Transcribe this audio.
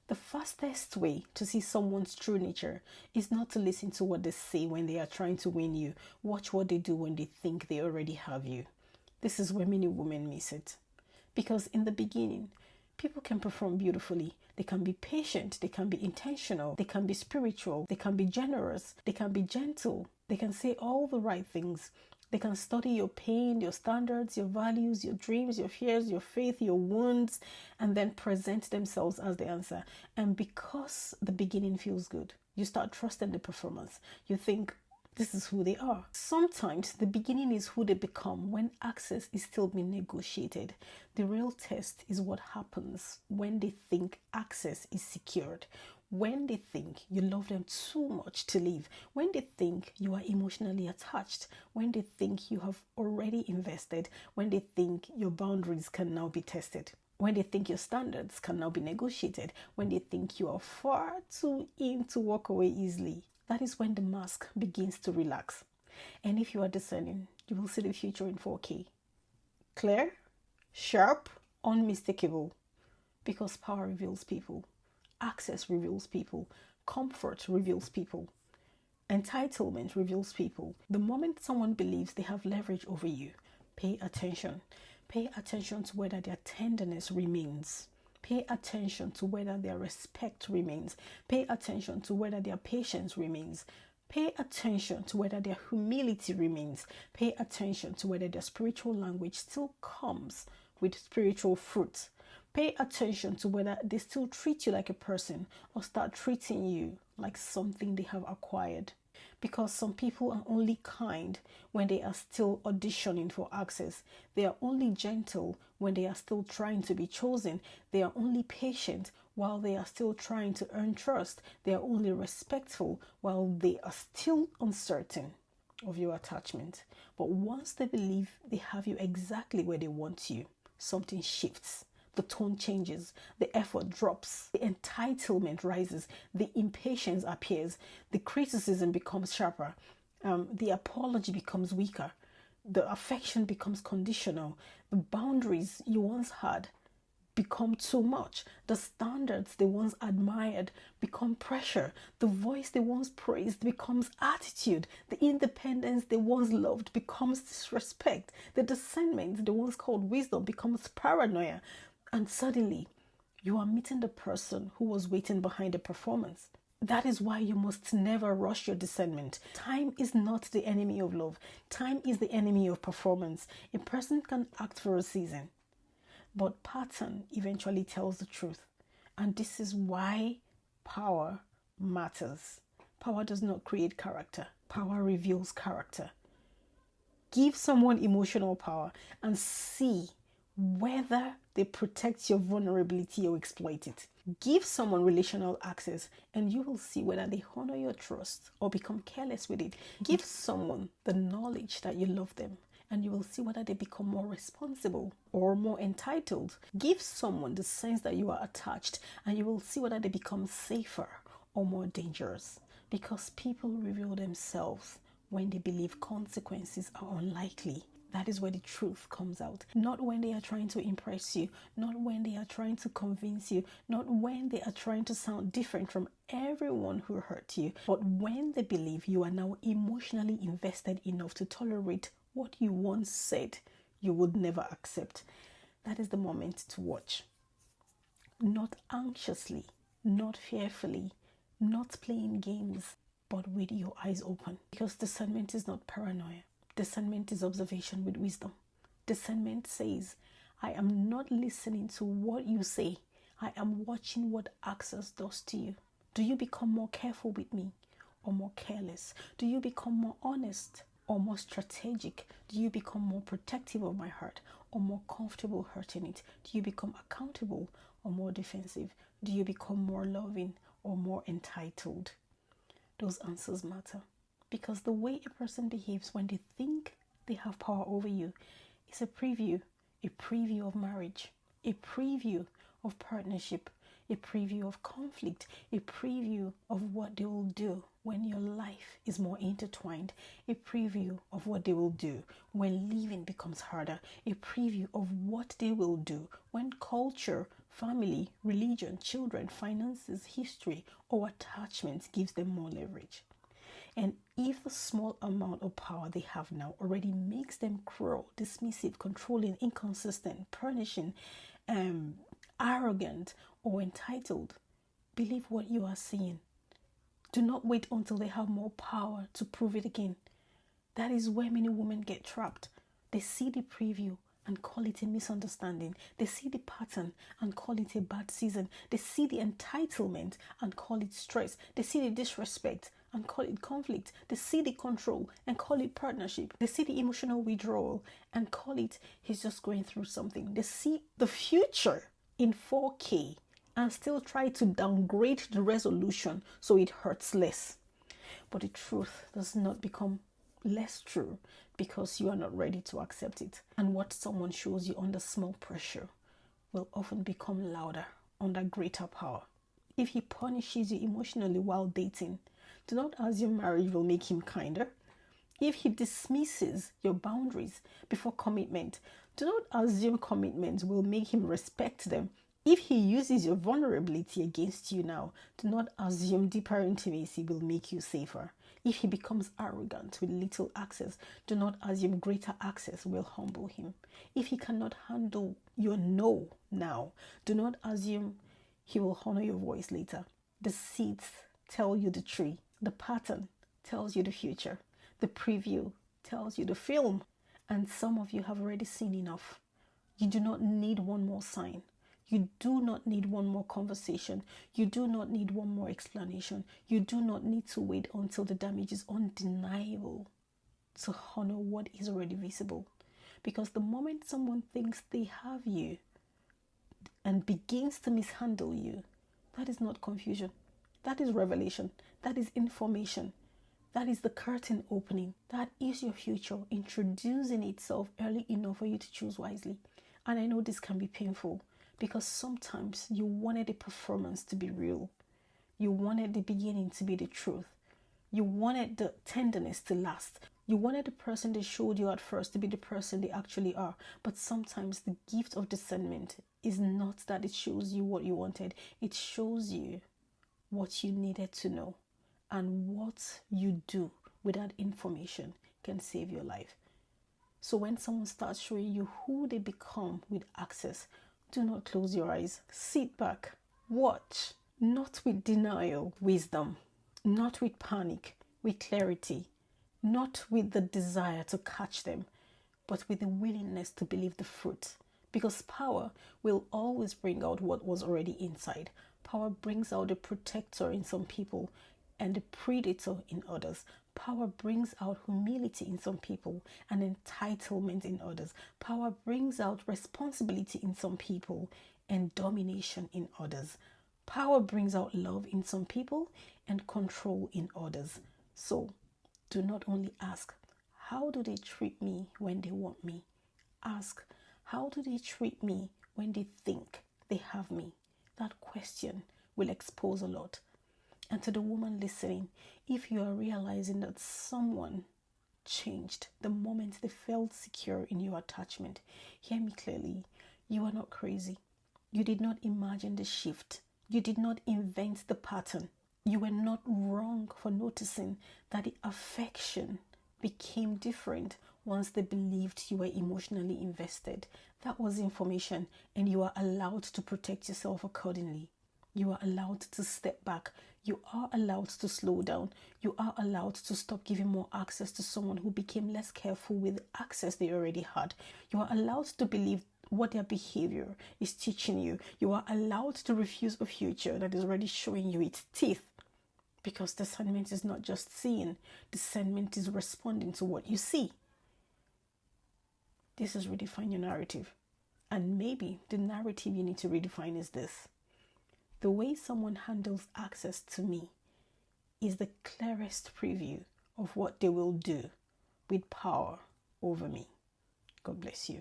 The fastest way to see someone's true nature is not to listen to what they say when they are trying to win you. Watch what they do when they think they already have you. This is where many women miss it. Because in the beginning, people can perform beautifully. They can be patient. They can be intentional. They can be spiritual. They can be generous. They can be gentle. They can say all the right things. They can study your pain, your standards, your values, your dreams, your fears, your faith, your wounds, and then present themselves as the answer. And because the beginning feels good, you start trusting the performance. You think, this is who they are. Sometimes the beginning is who they become when access is still being negotiated. The real test is what happens when they think access is secured. When they think you love them too much to leave, when they think you are emotionally attached, when they think you have already invested, when they think your boundaries can now be tested, when they think your standards can now be negotiated, when they think you are far too in to walk away easily. That is when the mask begins to relax. And if you are discerning, you will see the future in 4K. Clear, sharp, unmistakable. Because power reveals people. Access reveals people. Comfort reveals people. Entitlement reveals people. The moment someone believes they have leverage over you, pay attention. Pay attention to whether their tenderness remains. Pay attention to whether their respect remains. Pay attention to whether their patience remains. Pay attention to whether their humility remains. Pay attention to whether their spiritual language still comes with spiritual fruit. Pay attention to whether they still treat you like a person or start treating you like something they have acquired. Because some people are only kind when they are still auditioning for access. They are only gentle when they are still trying to be chosen. They are only patient while they are still trying to earn trust. They are only respectful while they are still uncertain of your attachment. But once they believe they have you exactly where they want you, something shifts. The tone changes, the effort drops, the entitlement rises, the impatience appears, the criticism becomes sharper, the apology becomes weaker, the affection becomes conditional, the boundaries you once had become too much, the standards they once admired become pressure, the voice they once praised becomes attitude, the independence they once loved becomes disrespect, the discernment they once called wisdom becomes paranoia. And suddenly, you are meeting the person who was waiting behind the performance. That is why you must never rush your discernment. Time is not the enemy of love. Time is the enemy of performance. A person can act for a season, but pattern eventually tells the truth. And this is why power matters. Power does not create character. Power reveals character. Give someone emotional power and see whether they protect your vulnerability or exploit it. Give someone relational access and you will see whether they honor your trust or become careless with it. Give someone the knowledge that you love them and you will see whether they become more responsible or more entitled. Give someone the sense that you are attached and you will see whether they become safer or more dangerous. Because people reveal themselves when they believe consequences are unlikely. That is where the truth comes out. Not when they are trying to impress you, not when they are trying to convince you, not when they are trying to sound different from everyone who hurt you, but when they believe you are now emotionally invested enough to tolerate what you once said you would never accept. That is the moment to watch. Not anxiously, not fearfully, not playing games, but with your eyes open. Because discernment is not paranoia. Discernment is observation with wisdom. Discernment says, I am not listening to what you say. I am watching what access does to you. Do you become more careful with me or more careless? Do you become more honest or more strategic? Do you become more protective of my heart or more comfortable hurting it? Do you become accountable or more defensive? Do you become more loving or more entitled? Those answers matter. Because the way a person behaves when they think they have power over you is a preview of marriage, a preview of partnership, a preview of conflict, a preview of what they will do when your life is more intertwined, a preview of what they will do when living becomes harder, a preview of what they will do when culture Family, religion, children, finances, history, or attachments gives them more leverage. And if the small amount of power they have now already makes them cruel, dismissive, controlling, inconsistent, punishing, arrogant, or entitled, believe what you are seeing. Do not wait until they have more power to prove it again. That is where many women get trapped. They see the preview and call it a misunderstanding. They see the pattern and call it a bad season. They see the entitlement and call it stress. They see the disrespect and call it conflict. They see the control and call it partnership. They see the emotional withdrawal and call it he's just going through something. They see the future in 4K and still try to downgrade the resolution so it hurts less. But the truth does not become less true because you are not ready to accept it. And what someone shows you under small pressure will often become louder under greater power. If he punishes you emotionally while dating, do not assume marriage will make him kinder. If he dismisses your boundaries before commitment, do not assume commitment will make him respect them. If he uses your vulnerability against you now, do not assume deeper intimacy will make you safer. If he becomes arrogant with little access, do not assume greater access will humble him. If he cannot handle your no now, do not assume he will honor your voice later. The seeds tell you the tree. The pattern tells you the future. The preview tells you the film. And some of you have already seen enough. You do not need one more sign. You do not need one more conversation. You do not need one more explanation. You do not need to wait until the damage is undeniable to honor what is already visible. Because the moment someone thinks they have you and begins to mishandle you, that is not confusion. That is revelation. That is information. That is the curtain opening. That is your future introducing itself early enough for you to choose wisely. And I know this can be painful, because sometimes you wanted the performance to be real. You wanted the beginning to be the truth. You wanted the tenderness to last. You wanted the person they showed you at first to be the person they actually are. But sometimes the gift of discernment is not that it shows you what you wanted. It shows you what you needed to know. And what you do with that information can save your life. So when someone starts showing you who they become with access, do not close your eyes. Sit back. Watch. Not with denial, wisdom. Not with panic, with clarity. Not with the desire to catch them, but with the willingness to believe the fruit. Because power will always bring out what was already inside. Power brings out the protector in some people and the predator in others. Power brings out humility in some people and entitlement in others. Power brings out responsibility in some people and domination in others. Power brings out love in some people and control in others. So do not only ask, how do they treat me when they want me? Ask, how do they treat me when they think they have me? That question will expose a lot. And to the woman listening, if you are realizing that someone changed the moment they felt secure in your attachment, hear me clearly. You are not crazy. You did not imagine the shift. You did not invent the pattern. You were not wrong for noticing that the affection became different once they believed you were emotionally invested. That was information, and you are allowed to protect yourself accordingly. You are allowed to step back. You are allowed to slow down. You are allowed to stop giving more access to someone who became less careful with the access they already had. You are allowed to believe what their behavior is teaching you. You are allowed to refuse a future that is already showing you its teeth. Because discernment is not just seeing. Discernment is responding to what you see. This is Redefine Your Narrative. And maybe the narrative you need to redefine is this. The way someone handles access to me is the clearest preview of what they will do with power over me. God bless you.